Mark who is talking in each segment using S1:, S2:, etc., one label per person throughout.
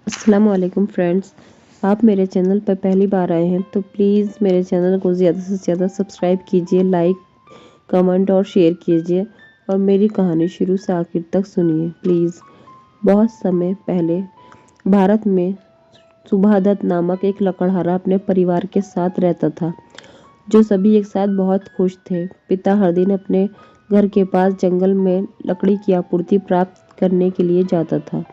S1: अस्सलाम वालेकुम फ्रेंड्स। आप मेरे चैनल पर पहली बार आए हैं तो प्लीज़ मेरे चैनल को ज़्यादा से ज़्यादा सब्सक्राइब कीजिए, लाइक, कमेंट और शेयर कीजिए और मेरी कहानी शुरू से आखिर तक सुनिए प्लीज़। बहुत समय पहले भारत में सुभादत्त नामक एक लकड़हारा अपने परिवार के साथ रहता था, जो सभी एक साथ बहुत खुश थे। पिता हर दिन अपने घर के पास जंगल में लकड़ी की आपूर्ति प्राप्त करने के लिए जाता था,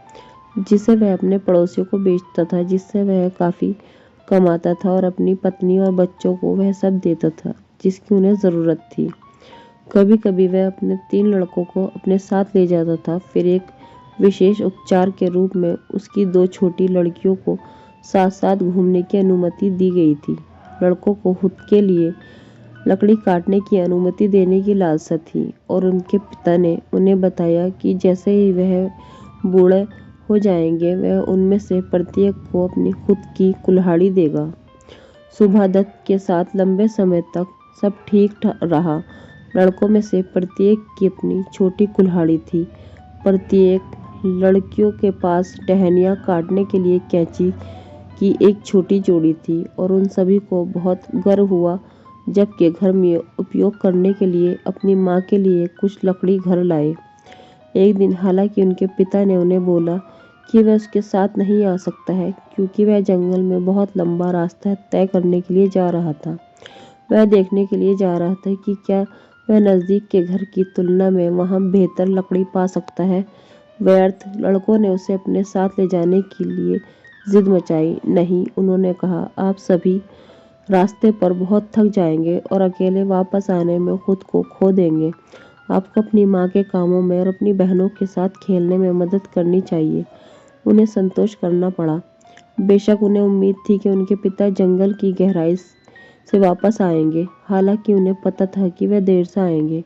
S1: जिसे वह अपने पड़ोसियों को बेचता था, जिससे वह काफ़ी कमाता था और अपनी पत्नी और बच्चों को वह सब देता था जिसकी उन्हें ज़रूरत थी। कभी कभी वह अपने 3 लड़कों को अपने साथ ले जाता था। फिर एक विशेष उपचार के रूप में उसकी 2 छोटी लड़कियों को साथ साथ घूमने की अनुमति दी गई थी। लड़कों को खुद के लिए लकड़ी काटने की अनुमति देने की लालसा थी और उनके पिता ने उन्हें बताया कि जैसे ही वह बूढ़े हो जाएंगे वह उनमें से प्रत्येक को अपनी खुद की कुल्हाड़ी देगा। सुभादत्त के साथ लंबे समय तक सब ठीक रहा। लड़कों में से प्रत्येक की अपनी छोटी कुल्हाड़ी थी। प्रत्येक लड़कियों के पास टहनियाँ काटने के लिए कैंची की एक छोटी जोड़ी थी और उन सभी को बहुत गर्व हुआ जबकि घर में उपयोग करने के लिए अपनी माँ के लिए कुछ लकड़ी घर लाए। एक दिन हालांकि उनके पिता ने उन्हें बोला कि वह उसके साथ नहीं आ सकता है क्योंकि वह जंगल में बहुत लंबा रास्ता तय करने के लिए जा रहा था। वह देखने के लिए जा रहा था कि क्या वह नज़दीक के घर की तुलना में वहाँ बेहतर लकड़ी पा सकता है। व्यर्थ लड़कों ने उसे अपने साथ ले जाने के लिए जिद मचाई। नहीं, उन्होंने कहा, आप सभी रास्ते पर बहुत थक जाएंगे और अकेले वापस आने में खुद को खो देंगे। आपको अपनी माँ के कामों में और अपनी बहनों के साथ खेलने में मदद करनी चाहिए। उन्हें संतोष करना पड़ा। बेशक उन्हें उम्मीद थी कि उनके पिता जंगल की गहराई से वापस आएंगे, हालांकि उन्हें पता था कि वे देर से आएंगे।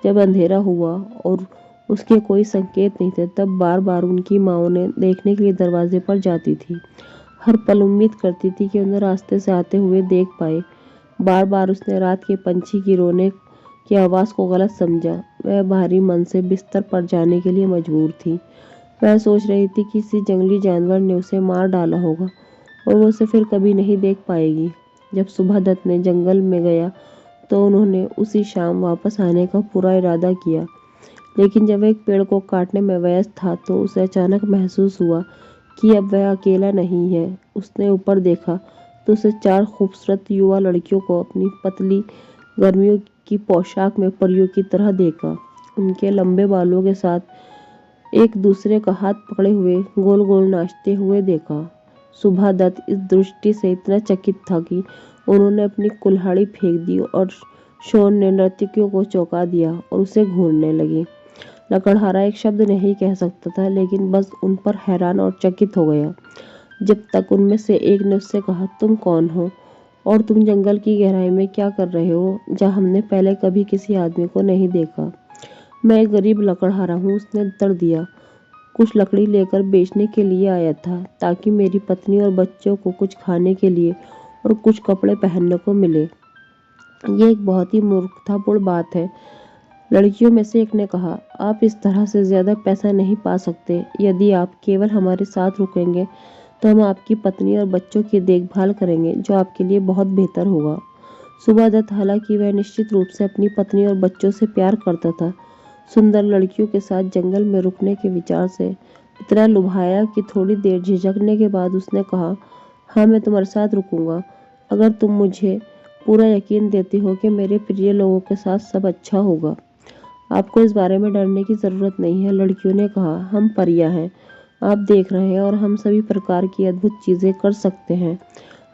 S1: जब अंधेरा हुआ और उसके कोई संकेत नहीं थे, तब बार बार उनकी माँ उन्हें देखने के लिए दरवाजे पर जाती थी। हर पल उम्मीद करती थी कि उन्हें रास्ते से आते हुए देख पाए। बार बार उसने रात के पंछी की रोने की आवाज़ को गलत समझा। वह भारी मन से बिस्तर पर जाने के लिए मजबूर थी। वह सोच रही थी कि किसी जंगली जानवर ने उसे मार डाला होगा और वो उसे फिर कभी नहीं देख पाएगी। जब सुभादत्त ने जंगल में गया तो उन्होंने उसी शाम वापस आने का पूरा इरादा किया, लेकिन जब वह एक पेड़ को काटने में व्यस्त था तो उसे अचानक महसूस हुआ कि अब वह अकेला नहीं है। उसने ऊपर देखा तो उसे 4 खूबसूरत युवा लड़कियों को अपनी पतली गर्मियों की पोशाक में परियों की तरह देखा। उनके लंबे बालों के साथ एक दूसरे का हाथ पकड़े हुए गोल गोल नाचते हुए देखा। सुभादत्त इस दृष्टि से इतना चकित था कि उन्होंने अपनी कुल्हाड़ी फेंक दी और शोर ने नर्तकियों को चौंका दिया और उसे घूरने लगी। लकड़हारा एक शब्द नहीं कह सकता था, लेकिन बस उन पर हैरान और चकित हो गया। जब तक उनमें से एक ने उससे कहा, तुम कौन हो और तुम जंगल की गहराई में क्या कर रहे हो जहाँ हमने पहले कभी किसी आदमी को नहीं देखा। मैं एक गरीब लकड़हारा हूँ, उसने उत्तर दिया। कुछ लकड़ी लेकर बेचने के लिए आया था ताकि मेरी पत्नी और बच्चों को कुछ खाने के लिए और कुछ कपड़े पहनने को मिले। यह एक बहुत ही मूर्खतापूर्ण बात है। लड़कियों में से एक ने कहा, आप इस तरह से ज़्यादा पैसा नहीं पा सकते। यदि आप केवल हमारे साथ रुकेंगे तो हम आपकी पत्नी और बच्चों की देखभाल करेंगे, जो आपके लिए बहुत बेहतर होगा। सुभादत्त, हालांकि वह निश्चित रूप से अपनी पत्नी और बच्चों से प्यार करता था, सुंदर लड़कियों के साथ जंगल में रुकने के विचार से इतना लुभाया कि थोड़ी देर झिझकने के बाद उसने कहा, हाँ, मैं तुम्हारे साथ रुकूंगा अगर तुम मुझे पूरा यकीन देते हो कि मेरे प्रिय लोगों के साथ सब अच्छा होगा। आपको इस बारे में डरने की ज़रूरत नहीं है, लड़कियों ने कहा। हम परियां हैं, आप देख रहे हैं, और हम सभी प्रकार की अद्भुत चीज़ें कर सकते हैं।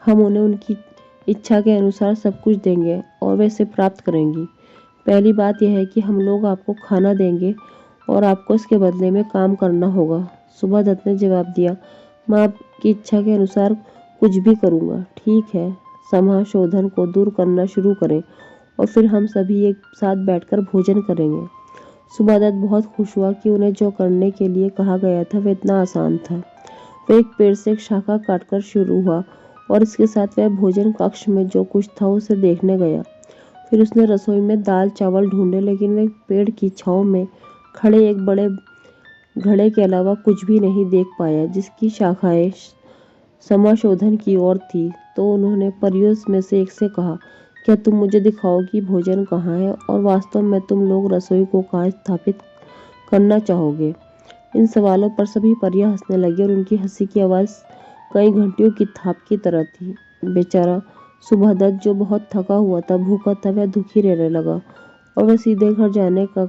S1: हम उन्हें उनकी इच्छा के अनुसार सब कुछ देंगे और वे इसे प्राप्त करेंगी। पहली बात यह है कि हम लोग आपको खाना देंगे और आपको इसके बदले में काम करना होगा। सुभादत्त ने जवाब दिया, मैं आपकी इच्छा के अनुसार कुछ भी करूँगा। ठीक है, समाशोधन को दूर करना शुरू करें और फिर हम सभी एक साथ बैठकर भोजन करेंगे। सुभादत्त बहुत खुश हुआ कि उन्हें जो करने के लिए कहा गया था वह इतना आसान था। वह एक पेड़ से एक शाखा काटकर शुरू हुआ और इसके साथ वह भोजन कक्ष में जो कुछ था उसे देखने गया। फिर उसने रसोई में दाल चावल ढूंढे, लेकिन वह पेड़ की छांव में खड़े एक बड़े घड़े के अलावा कुछ भी नहीं देख पाया जिसकी शाखाएं समाशोधन की ओर थी। तो उन्होंने परियों में से एक से कहा, क्या तुम मुझे दिखाओ कि भोजन कहाँ है और वास्तव में तुम लोग रसोई को कहाँ स्थापित करना चाहोगे। इन सवालों पर सभी परियां हंसने लगी और उनकी हंसी की आवाज़ कई घंटियों की थाप की तरह थी। बेचारा सुबहदत्त जो बहुत थका हुआ था, भूखा था, वह दुखी रहने लगा और वह सीधे घर जाने का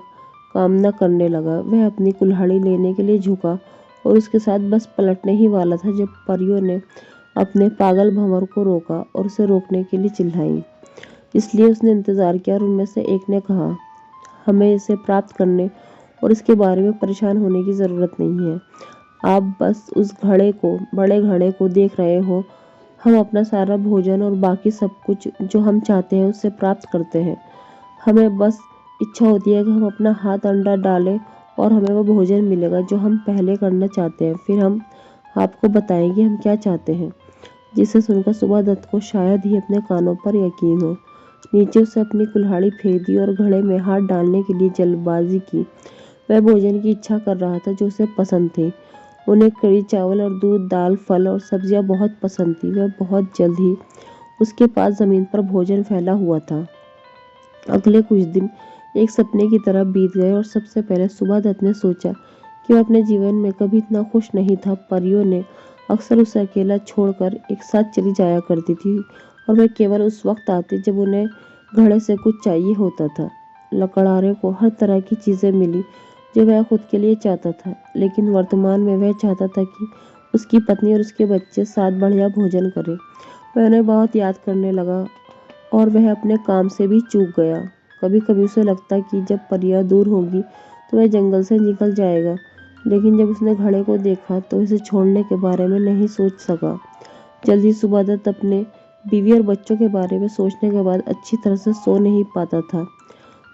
S1: कामना करने लगा। वह अपनी कुल्हाड़ी लेने के लिए झुका और उसके साथ बस पलटने ही वाला था जब परियों ने अपने पागल भंवर को रोका और उसे रोकने के लिए चिल्लाई। इसलिए उसने इंतजार किया और उनमें से एक ने कहा, हमें इसे प्राप्त करने और इसके बारे में परेशान होने की ज़रूरत नहीं है। आप बस उस बड़े घड़े को देख रहे हो। हम अपना सारा भोजन और बाकी सब कुछ जो हम चाहते हैं उससे प्राप्त करते हैं। हमें बस इच्छा होती है कि हम अपना हाथ अंदर डालें और हमें वो भोजन मिलेगा जो हम पहले करना चाहते हैं। फिर हम आपको बताएंगे हम क्या चाहते हैं। जिसे सुनकर सुबहदत्त को शायद ही अपने कानों पर यकीन हो। नीचे उसे अपनी कुल्हाड़ी फेंक दी और घड़े में हाथ डालने के लिए जल्दबाजी की। वह भोजन की इच्छा कर रहा था जो उसे पसंद थे। उन्हें कड़ी चावल और दूध, दाल, फल और सब्जियां बहुत पसंद थी। वह बहुत जल्द ही उसके पास जमीन पर भोजन फैला हुआ था। अगले कुछ दिन एक सपने की तरह बीत गए और सबसे पहले सुबहदत्त ने सोचा कि वह अपने जीवन में कभी इतना खुश नहीं था। परियों ने अक्सर उसे अकेला छोड़कर एक साथ चली जाया करती थी और वह केवल उस वक्त आते जब उन्हें घड़े से कुछ चाहिए होता था। लकड़हारे को हर तरह की चीजें मिली जो वह खुद के लिए चाहता था, लेकिन वर्तमान में वह चाहता था कि उसकी पत्नी और उसके बच्चे साथ बढ़िया भोजन करें। वह उन्हें बहुत याद करने लगा और वह अपने काम से भी चूक गया। कभी कभी उसे लगता कि जब परियां दूर होगी तो वह जंगल से निकल जाएगा, लेकिन जब उसने घड़े को देखा तो इसे छोड़ने के बारे में नहीं सोच सका। जल्दी सुबहदत्त अपने बीवी और बच्चों के बारे में सोचने के बाद अच्छी तरह से सो नहीं पाता था।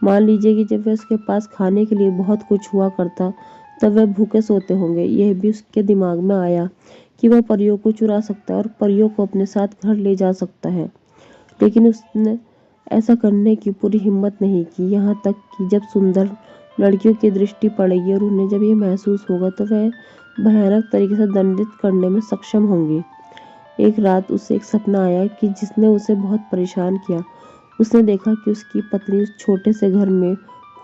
S1: मान लीजिए कि जब वह उसके पास खाने के लिए बहुत कुछ हुआ करता तब वह भूखे सोते होंगे। यह भी उसके दिमाग में आया कि वह परियों को चुरा सकता है और परियों को अपने साथ घर ले जा सकता है, लेकिन उसने ऐसा करने की पूरी हिम्मत नहीं की। यहाँ तक कि जब सुंदर लड़कियों की दृष्टि पड़ेगी और उन्हें जब ये महसूस होगा तो वह भयानक तरीके से दंडित करने में सक्षम होंगी। एक रात उसे एक सपना आया कि जिसने उसे बहुत परेशान किया। उसने देखा कि उसकी पत्नी उस छोटे से घर में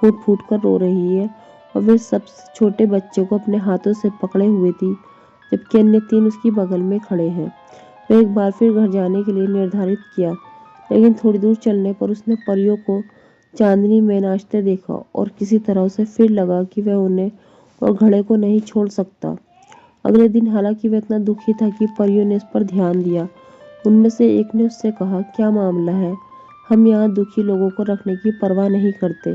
S1: फूट फूट कर रो रही है और वह सब छोटे बच्चे को अपने हाथों से पकड़े हुए थी, जबकि अन्य 3 उसकी बगल में खड़े हैं। वह एक बार फिर घर जाने के लिए निर्धारित किया, लेकिन थोड़ी दूर चलने पर उसने परियों को चांदनी में नाचते देखा और किसी तरह उसे फिर लगा कि वह उन्हें और घड़े को नहीं छोड़ सकता। अगले दिन हालांकि वह इतना दुखी था कि परियों ने इस पर ध्यान दिया। उनमें से एक ने उससे कहा, क्या मामला है? हम यहाँ दुखी लोगों को रखने की परवाह नहीं करते।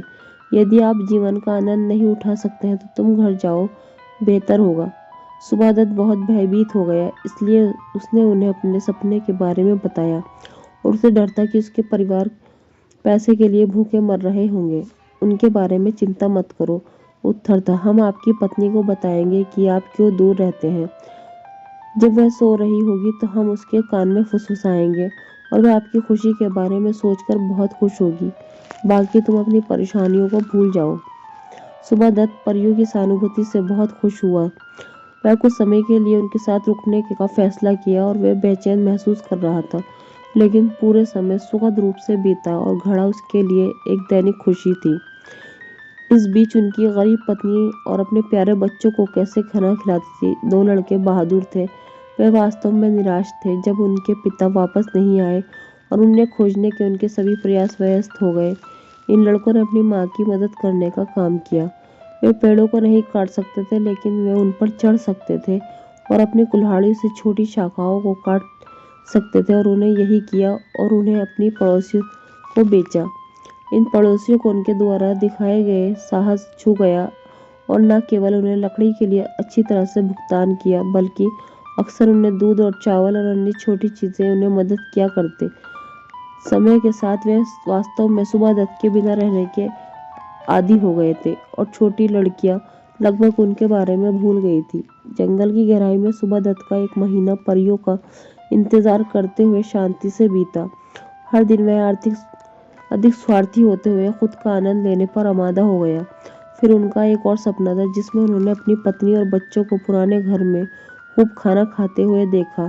S1: यदि आप जीवन का आनंद नहीं उठा सकते हैं तो तुम घर जाओ, बेहतर होगा। सुबहदत्त बहुत भयभीत हो गया, इसलिए उसने उन्हें अपने सपने के बारे में बताया और उसे डर था कि उसके परिवार पैसे के लिए भूखे मर रहे होंगे। उनके बारे में चिंता मत करो, उत्तर था। हम आपकी पत्नी को बताएंगे कि आप क्यों दूर रहते हैं। जब वह सो रही होगी तो हम उसके कान में फुसफुसाएंगे और वह आपकी खुशी के बारे में सोचकर बहुत खुश होगी। बाकी तुम अपनी परेशानियों को भूल जाओ। सुबहदत्त परियों की सहानुभूति से बहुत खुश हुआ। वह कुछ समय के लिए उनके साथ रुकने का फैसला किया और वह बेचैन महसूस कर रहा था, लेकिन पूरे समय सुखद रूप से बीता और घड़ा उसके लिए एक दैनिक खुशी थी। इस बीच उनकी गरीब पत्नी और अपने प्यारे बच्चों को कैसे खाना खिलाती थी। 2 लड़के बहादुर थे। वे वास्तव में निराश थे जब उनके पिता वापस नहीं आए और उन्हें खोजने के उनके सभी प्रयास व्यर्थ हो गए। इन लड़कों ने अपनी माँ की मदद करने का काम किया। वे पेड़ों को नहीं काट सकते थे, लेकिन वे उन पर चढ़ सकते थे और अपनी कुल्हाड़ी से छोटी शाखाओं को काट सकते थे और उन्हें यही किया और उन्हें अपनी पड़ोसियों को बेचा। इन पड़ोसियों को उनके द्वारा दिखाए गए साहस छू गया और न केवल उन्हें लकड़ी के लिए अच्छी तरह से भुगतान किया, बल्कि अक्सर उन्हें दूध और चावल और अन्य छोटी चीजें उन्हें मदद किया करते। समय के साथ वे वास्तव में सुबहदत्त के बिना रहने के आदी हो गए थे और छोटी लड़कियां लगभग उनके बारे में भूल गई थी। जंगल की गहराई में सुबहदत्त का 1 महीना परियों का इंतजार करते हुए शांति से बीता। हर दिन वह अधिक स्वार्थी होते हुए खुद का आनंद लेने पर आमादा हो गया। फिर उनका एक और सपना था जिसमें उन्होंने अपनी पत्नी और बच्चों को पुराने घर में खूब खाना खाते हुए देखा।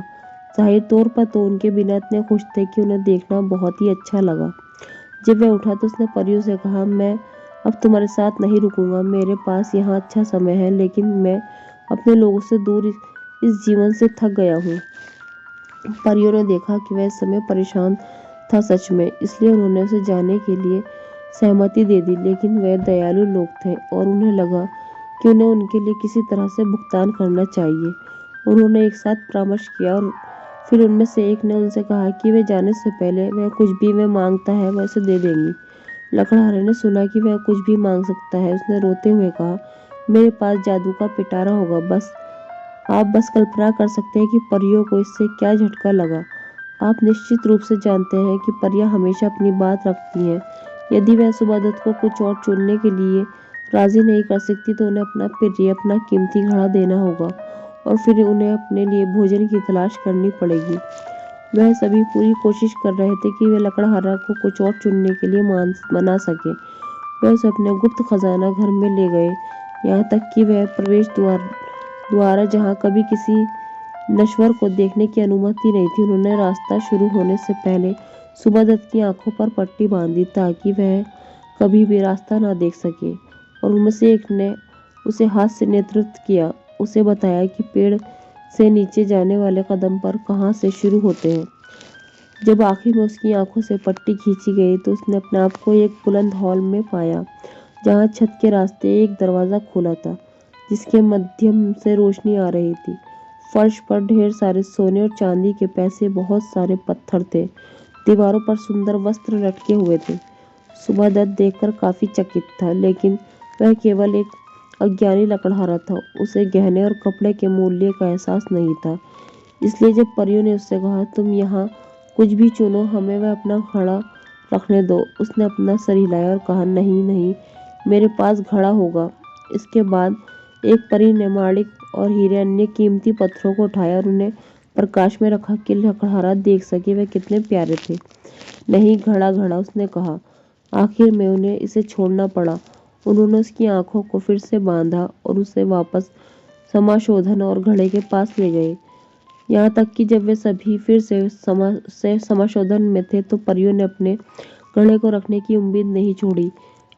S1: ज़ाहिर तौर पर तो उनके बिना इतने खुश थे कि उन्हें देखना बहुत ही अच्छा लगा। जब वह उठा तो उसने परियों से कहा, मैं अब तुम्हारे साथ नहीं रुकूंगा। मेरे पास यहाँ अच्छा समय है, लेकिन मैं अपने लोगों से दूर इस जीवन से थक गया हूँ। परियों ने देखा कि वह इस समय परेशान था सच में, इसलिए उन्होंने उसे जाने के लिए सहमति दे दी। लेकिन वे दयालु लोग थे और उन्हें लगा कि उन्हें उनके लिए किसी तरह से भुगतान करना चाहिए। उन्होंने एक साथ परामर्श किया और फिर उनमें से एक ने उनसे कहा कि वे जाने से पहले वह कुछ भी वह मांगता है वह उसे दे देंगी। लकड़हारे ने सुना कि वह कुछ भी मांग सकता है। उसने रोते हुए कहा, मेरे पास जादू का पिटारा होगा। आप बस कल्पना कर सकते हैं कि परियों को इससे क्या झटका लगा। आप निश्चित रूप से जानते हैं कि परियां हमेशा अपनी बात रखती हैं। यदि वह सुबादत को कुछ और चुनने के लिए राजी नहीं कर सकती तो उन्हें अपना प्रिय, अपना कीमती घड़ा देना होगा और फिर उन्हें अपने लिए भोजन की तलाश करनी पड़ेगी। वह सभी पूरी कोशिश कर रहे थे कि वे लकड़हारा को कुछ और चुनने के लिए मना सके। वह उसे अपने गुप्त खजाना घर में ले गए, यहाँ तक कि वह प्रवेश द्वारा जहाँ कभी किसी नश्वर को देखने की अनुमति नहीं थी। उन्होंने रास्ता शुरू होने से पहले सुबादत की आंखों पर पट्टी बांधी ताकि वह कभी भी रास्ता ना देख सके, और उनमें से एक ने उसे हाथ से नेतृत्व किया, उसे बताया कि पेड़ से नीचे जाने वाले कदम पर कहाँ से शुरू होते हैं। जब आखिर में उसकी आंखों से पट्टी खींची गई तो उसने अपने आप को एक बुलंद हॉल में पाया, जहाँ छत के रास्ते एक दरवाज़ा खुला था जिसके माध्यम से रोशनी आ रही थी। फर्श पर ढेर सारे सोने और चांदी के पैसे, बहुत सारे पत्थर थे। दीवारों पर सुंदर वस्त्र लटके हुए थे। सुबादत देखकर काफी चकित था, लेकिन वह केवल एक अज्ञानी लकड़हारा था। उसे गहने और कपड़े के मूल्य का एहसास नहीं था। इसलिए जब परियों ने उससे कहा, तुम यहाँ कुछ भी चुनो, हमें वह अपना घड़ा रखने दो, उसने अपना सर हिलाया और कहा, नहीं नहीं, मेरे पास घड़ा होगा। इसके बाद एक परी ने माणिक और हीरे अन्य कीमती पत्थरों को उठाया और उन्हें प्रकाश में रखा कि लकड़हारा देख सके वे कितने प्यारे थे। नहीं, घड़ा घड़ा, उसने कहा। आखिर में उन्हें इसे छोड़ना पड़ा। उन्होंने उसकी आंखों को फिर से बांधा और उसे वापस समाशोधन और घड़े के पास ले गए। यहाँ तक कि जब वे सभी फिर से समाशोधन में थे तो परियों ने अपने घड़े को रखने की उम्मीद नहीं छोड़ी।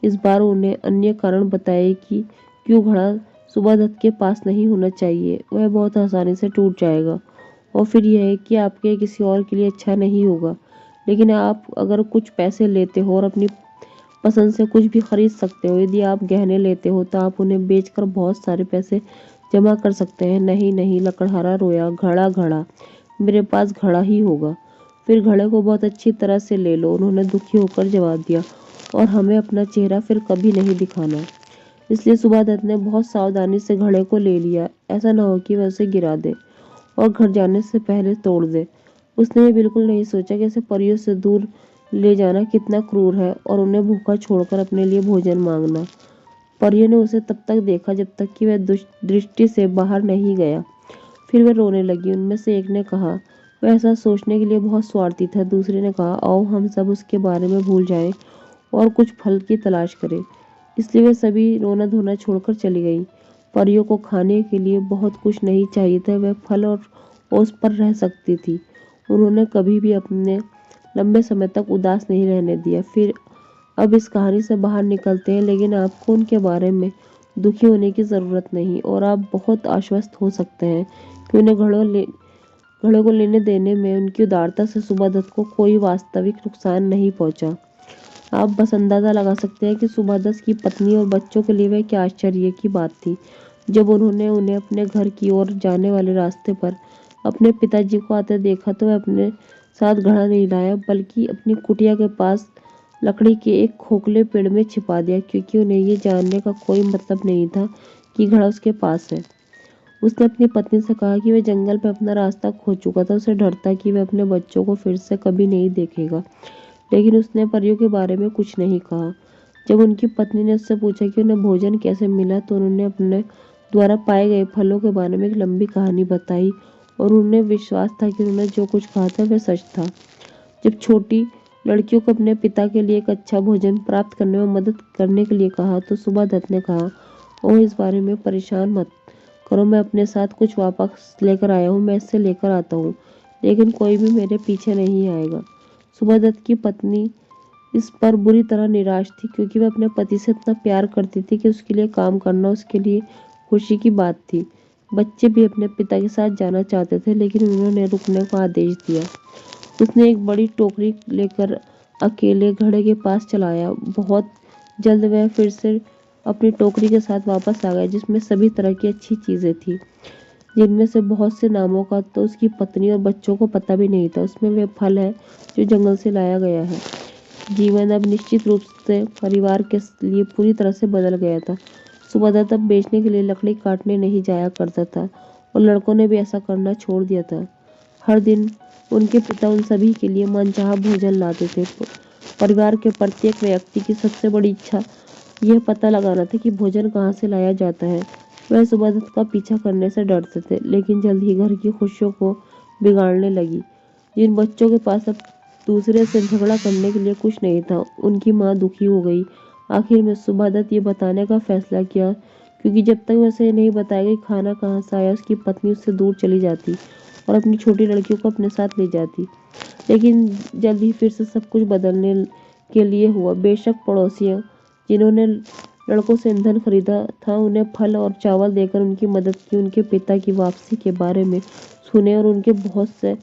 S1: इस बार उन्हें अन्य कारण बताए कि क्यों घड़ा सुबादत के पास नहीं होना चाहिए। वह बहुत आसानी से टूट जाएगा और फिर यह है कि आपके किसी और के लिए अच्छा नहीं होगा। लेकिन आप अगर कुछ पैसे लेते हो और अपनी पसंद से कुछ भी खरीद सकते हो। यदि आप गहने लेते हो तो आप उन्हें बेचकर बहुत सारे पैसे जमा कर सकते हैं। नहीं नहीं, लकड़हारा रोया, घड़ा घड़ा, मेरे पास घड़ा ही होगा। फिर घड़े को बहुत अच्छी तरह से ले लो, उन्होंने दुखी होकर जवाब दिया, और हमें अपना चेहरा फिर कभी नहीं दिखाना। इसलिए सुबादत ने बहुत सावधानी से घड़े को ले लिया, ऐसा न हो कि वह उसे गिरा दे और घर जाने से पहले तोड़ दे। उसने ये बिल्कुल नहीं सोचा कि इसे परियों से दूर ले जाना कितना क्रूर है और उन्हें भूखा छोड़कर अपने लिए भोजन मांगना। परियों ने उसे तब तक देखा जब तक कि वह दृष्टि से बाहर नहीं गया। फिर वह रोने लगी। उनमें से एक ने कहा, वह ऐसा सोचने के लिए बहुत स्वार्थी था। दूसरे ने कहा, आओ हम सब उसके बारे में भूल जाएं और कुछ फल की तलाश करें। इसलिए वे सभी रोना धोना छोड़कर चली गईं। परियों को खाने के लिए बहुत कुछ नहीं चाहिए था, वह फल और ओस पर रह सकती थी। उन्होंने कभी भी अपने लंबे समय तक उदास नहीं रहने दिया। फिर अब इस कहानी से बाहर निकलते हैं, लेकिन आपको उनके बारे में दुखी होने की ज़रूरत नहीं और आप बहुत आश्वस्त हो सकते हैं कि उन्हें घड़ों को लेने देने में उनकी उदारता से सुबादत को कोई वास्तविक नुकसान नहीं पहुंचा। आप बस अंदाज़ा लगा सकते हैं कि सुबादत की पत्नी और बच्चों के लिए वह क्या आश्चर्य की बात थी जब उन्होंने उन्हें अपने घर की ओर जाने वाले रास्ते पर अपने पिताजी को आते देखा तो वह अपने साथ घड़ा नहीं लाया, बल्कि अपनी कुटिया के पास लकड़ी के एक खोखले पेड़ में छिपा दिया, क्योंकि उन्हें ये जानने का कोई मतलब नहीं था कि घड़ा उसके पास है। उसने अपनी पत्नी से कहा कि वह जंगल में अपना रास्ता खो चुका था। उसे डर था कि वह अपने बच्चों को फिर से कभी नहीं देखेगा, लेकिन उसने परियों के बारे में कुछ नहीं कहा। जब उनकी पत्नी ने उससे पूछा कि उन्हें भोजन कैसे मिला तो उन्होंने अपने द्वारा पाए गए फलों के बारे में एक लंबी कहानी बताई और उन्हें विश्वास था कि उन्होंने जो कुछ कहा था वह सच था। जब छोटी लड़कियों को अपने पिता के लिए एक अच्छा भोजन प्राप्त करने में मदद करने के लिए कहा तो सुबह दत्त ने कहा, ओह इस बारे में परेशान मत करो, मैं अपने साथ कुछ वापस लेकर आया हूँ, मैं इससे लेकर आता हूँ, लेकिन कोई भी मेरे पीछे नहीं आएगा। सुबह दत्त की पत्नी इस पर बुरी तरह निराश थी क्योंकि वह अपने पति से इतना प्यार करती थी कि उसके लिए काम करना उसके लिए खुशी की बात थी। बच्चे भी अपने पिता के साथ जाना चाहते थे लेकिन उन्होंने रुकने का आदेश दिया। उसने एक बड़ी टोकरी लेकर अकेले घड़े के पास चलाया। बहुत जल्द वह फिर से अपनी टोकरी के साथ वापस आ गया जिसमें सभी तरह की अच्छी चीजें थी, जिनमें से बहुत से नामों का तो उसकी पत्नी और बच्चों को पता भी नहीं था। उसमें वे फल है जो जंगल से लाया गया है। जीवन अब निश्चित रूप से परिवार के लिए पूरी तरह से बदल गया था। सुबह अब बेचने के लिए लकड़ी काटने नहीं जाया करता था और लड़कों ने भी ऐसा करना छोड़ दिया था। हर दिन उनके पिता उन सभी के लिए मनचाहा भोजन लाते थे। परिवार के प्रत्येक व्यक्ति की सबसे बड़ी इच्छा यह पता लगाना था कि भोजन कहाँ से लाया जाता है। वह सुबह का पीछा करने से डरते थे, लेकिन जल्द ही घर की खुशियों को बिगाड़ने लगी। जिन बच्चों के पास अब दूसरे से झगड़ा करने के लिए कुछ नहीं था, उनकी माँ दुखी हो गई। आखिर में सुबह ये बताने का फैसला किया, क्योंकि जब तक वैसे नहीं बताया कि खाना कहाँ से आया, उसकी पत्नी उससे दूर चली जाती और अपनी छोटी लड़कियों को अपने साथ ले जाती। लेकिन जल्द ही फिर से सब कुछ बदलने के लिए हुआ। बेशक पड़ोसियों जिन्होंने लड़कों से ईंधन खरीदा था, उन्हें फल और चावल देकर उनकी मदद की, उनके पिता की वापसी के बारे में सुने और उनके बहुत से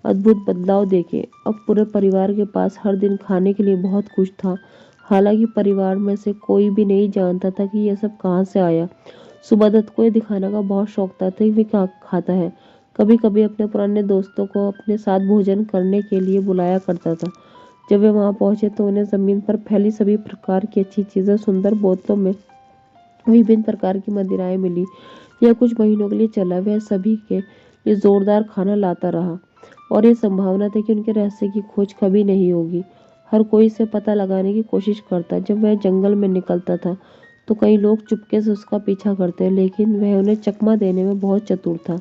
S1: अद्भुत बदलाव देखे। अब पूरे परिवार के पास हर दिन खाने के लिए बहुत कुछ था। हालांकि परिवार में से कोई भी नहीं जानता था कि यह सब कहाँ से आया। सुबह को यह दिखाने का बहुत शौक था कि वे क्या खाता है। कभी कभी अपने पुराने दोस्तों को अपने साथ भोजन करने के लिए बुलाया करता था। जब वे वहां पहुंचे तो उन्हें जमीन पर फैली सभी प्रकार की अच्छी चीजें सुंदर बोतलों में विभिन्न प्रकार की मदिराएं मिली। यह कुछ महीनों के लिए चला। वह सभी के लिए जोरदार खाना लाता रहा और ये संभावना थी कि उनके रहस्य की खोज कभी नहीं होगी। हर कोई इसे पता लगाने की कोशिश करता। जब वह जंगल में निकलता था तो कई लोग चुपके से उसका पीछा करते, लेकिन वह उन्हें चकमा देने में बहुत चतुर था।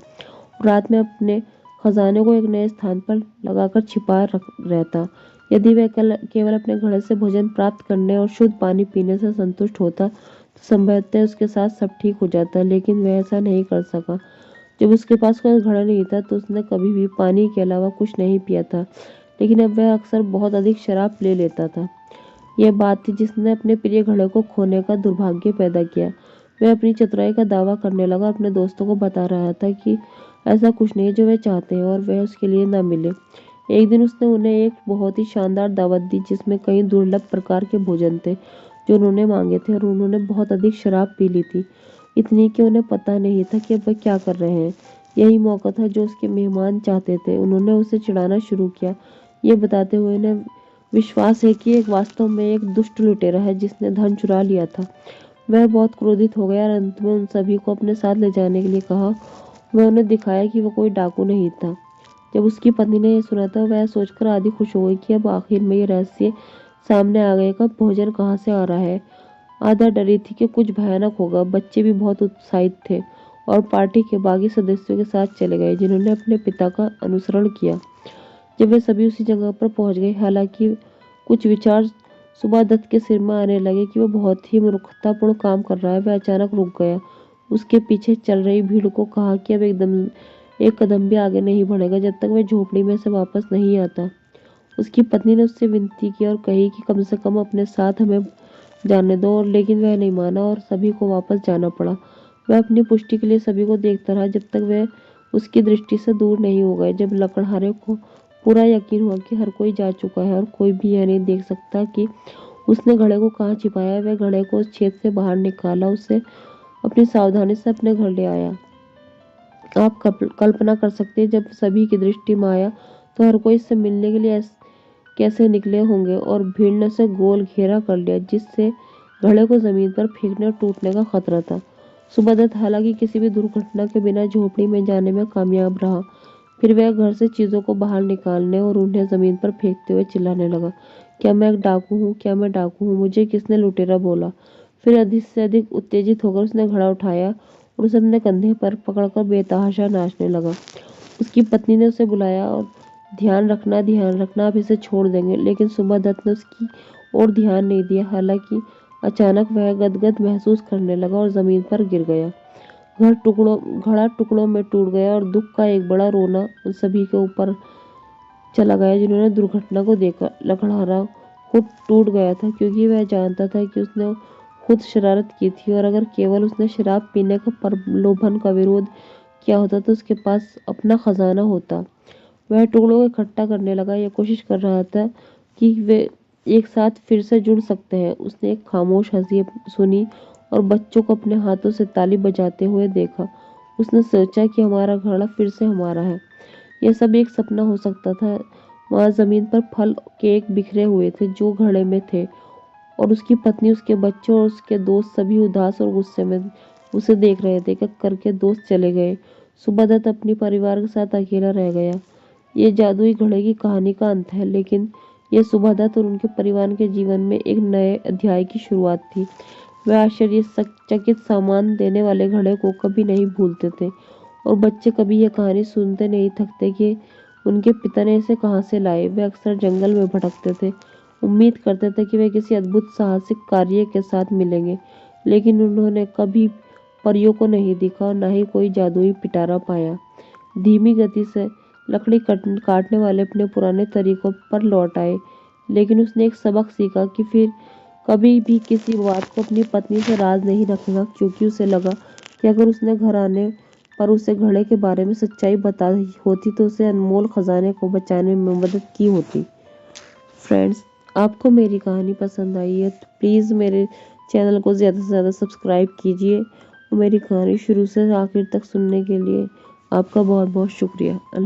S1: रात में अपने खजाने को एक नए स्थान पर लगाकर छिपा रहता। यदि वह केवल अपने घड़े से भोजन प्राप्त करने और शुद्ध पानी पीने से संतुष्ट होता तो संभवतः उसके साथ सब ठीक हो जाता, लेकिन वह ऐसा नहीं कर सका। जब उसके पास कोई घड़ा नहीं था तो उसने कभी भी पानी के अलावा कुछ नहीं पिया था, लेकिन अब वह अक्सर बहुत अधिक शराब ले लेता था। यह बात थी जिसने अपने प्रिय घड़े को खोने का दुर्भाग्य पैदा किया। वह अपनी चतुराई का दावा करने लगा, अपने दोस्तों को बता रहा था कि ऐसा कुछ नहीं जो वह चाहते हैं और वह उसके लिए न मिले। एक दिन उसने उन्हें एक बहुत ही शानदार दावत दी जिसमें कई दुर्लभ प्रकार के भोजन थे जो उन्होंने मांगे थे, और उन्होंने बहुत अधिक शराब पी ली थी, इतनी कि उन्हें पता नहीं था कि अब वह क्या कर रहे हैं। यही मौका था जो उसके मेहमान चाहते थे। उन्होंने उसे चिढ़ाना शुरू किया, ये बताते हुए उन्हें विश्वास है कि एक वास्तव में एक दुष्ट लुटेरा है जिसने धन चुरा लिया था। वह बहुत क्रोधित हो गया और अंत में उन सभी को अपने साथ ले जाने के लिए कहा। वह उन्हें दिखाया कि वह कोई डाकू नहीं था। जब उसकी पत्नी ने यह सुना तो वह सोचकर आधी खुश हो गई कि अब आखिर में ये रहस्य सामने आ गया। भोजन कहाँ से आ रहा है। आधा डरी थी कि कुछ भयानक होगा। बच्चे भी बहुत उत्साहित थे और पार्टी के बाकी सदस्यों के साथ चले गए जिन्होंने अपने पिता का अनुसरण किया। जब वे सभी उसी जगह पर पहुंच गए, हालांकि कुछ विचार सुबह दत्त के सिर में आने लगे कि वह बहुत ही मूर्खतापूर्ण काम कर रहा है। वह अचानक रुक गया। उसके पीछे चल रही भीड़ को कहा कि अब एक कदम भी आगे नहीं बढ़ेगा जब तक वह झोपड़ी में से वापस नहीं आता। उसकी पत्नी ने उससे विनती की और कही कि कम से कम अपने साथ हमें जाने दो, लेकिन वह नहीं माना और सभी को वापस जाना पड़ा। वह अपनी पुष्टि के लिए सभी को देखता रहा जब तक वह उसकी दृष्टि से दूर नहीं हो गए। जब लकड़हारे को पूरा यकीन हुआ कि हर कोई जा चुका है और कोई भी यह नहीं देख सकता कि उसने घड़े को कहाँ छिपाया, वह घड़े को उस छेद से बाहर निकाला, उसे अपनी सावधानी से अपने घर ले आया। आप कल्पना कर सकते हैं जब सभी की दृष्टि में आया तो हर कोई इससे मिलने के लिए कैसे निकले होंगे, और भीड़ ने उसे गोल घेरा कर लिया जिससे घड़े को जमीन पर फेंकने और टूटने का खतरा था। सुबह हालांकि किसी भी दुर्घटना के बिना झोपड़ी में जाने में कामयाब रहा। फिर वह घर से चीजों को बाहर निकालने और उन्हें जमीन पर फेंकते हुए चिल्लाने लगा, क्या मैं एक डाकू हूँ, क्या मैं डाकू हूँ, मुझे किसने लुटेरा बोला। फिर अधिक से अधिक उत्तेजित होकर उसने घड़ा उठाया और उसे अपने कंधे पर पकड़कर बेतहाशा नाचने लगा। उसकी पत्नी ने उसे बुलाया और ध्यान रखना, आप इसे छोड़ देंगे। लेकिन सुबह ने उसकी और ध्यान नहीं दिया। हालांकि अचानक वह गदगद महसूस करने लगा और जमीन पर गिर गया। घड़ा टुकड़ों में टूट गया और दुख का एक बड़ा रोना उन सभी के ऊपर चला गया जिन्होंने दुर्घटना को देखा। लकड़हारा खुद टूट गया था, क्योंकि वह जानता था कि उसने खुद शरारत की थी, और अगर केवल उसने शराब पीने का प्रलोभन का विरोध किया होता तो उसके पास अपना खजाना होता। वह टुकड़ों को इकट्ठा करने लगा, यह कोशिश कर रहा था कि वे एक साथ फिर से जुड़ सकते हैं। उसने एक खामोश हंसी सुनी और बच्चों को अपने हाथों से ताली बजाते हुए देखा। उसने सोचा कि हमारा घड़ा फिर से हमारा है। यह सब एक सपना हो सकता था। वहां जमीन पर फल केक बिखरे हुए थे जो घड़े में थे, और उसकी पत्नी, उसके बच्चों और उसके दोस्त सभी उदास और गुस्से में उसे देख रहे थे। करके दोस्त चले गए। सुबह अपने परिवार के साथ अकेला रह गया। ये जादुई घड़े की कहानी का अंत है, लेकिन यह सुबह और उनके परिवार के जीवन में एक नए अध्याय की शुरुआत थी। वे आश्चर्यचकित सामान देने वाले घड़े को कभी नहीं भूलते थे, और बच्चे कभी यह कहानी सुनते नहीं थकते कि उनके पिता ने इसे कहाँ से लाए। वे अक्सर जंगल में भटकते थे, उम्मीद करते थे कि वे किसी अद्भुत साहसिक कार्य के साथ मिलेंगे, लेकिन उन्होंने कभी परियों को नहीं देखा और न ही कोई जादुई पिटारा पाया। धीमी गति से लकड़ी काटने वाले अपने पुराने तरीकों पर लौट आए, लेकिन उसने एक सबक सीखा कि फिर कभी भी किसी बात को अपनी पत्नी से राज नहीं रखेगा, क्योंकि उसे लगा कि अगर उसने घर आने पर उसे घड़े के बारे में सच्चाई बताई होती तो उसे अनमोल खजाने को बचाने में मदद की होती। फ्रेंड्स, आपको मेरी कहानी पसंद आई है तो प्लीज़ मेरे चैनल को ज़्यादा से ज़्यादा सब्सक्राइब कीजिए, और मेरी कहानी शुरू से आखिर तक सुनने के लिए आपका बहुत बहुत शुक्रिया।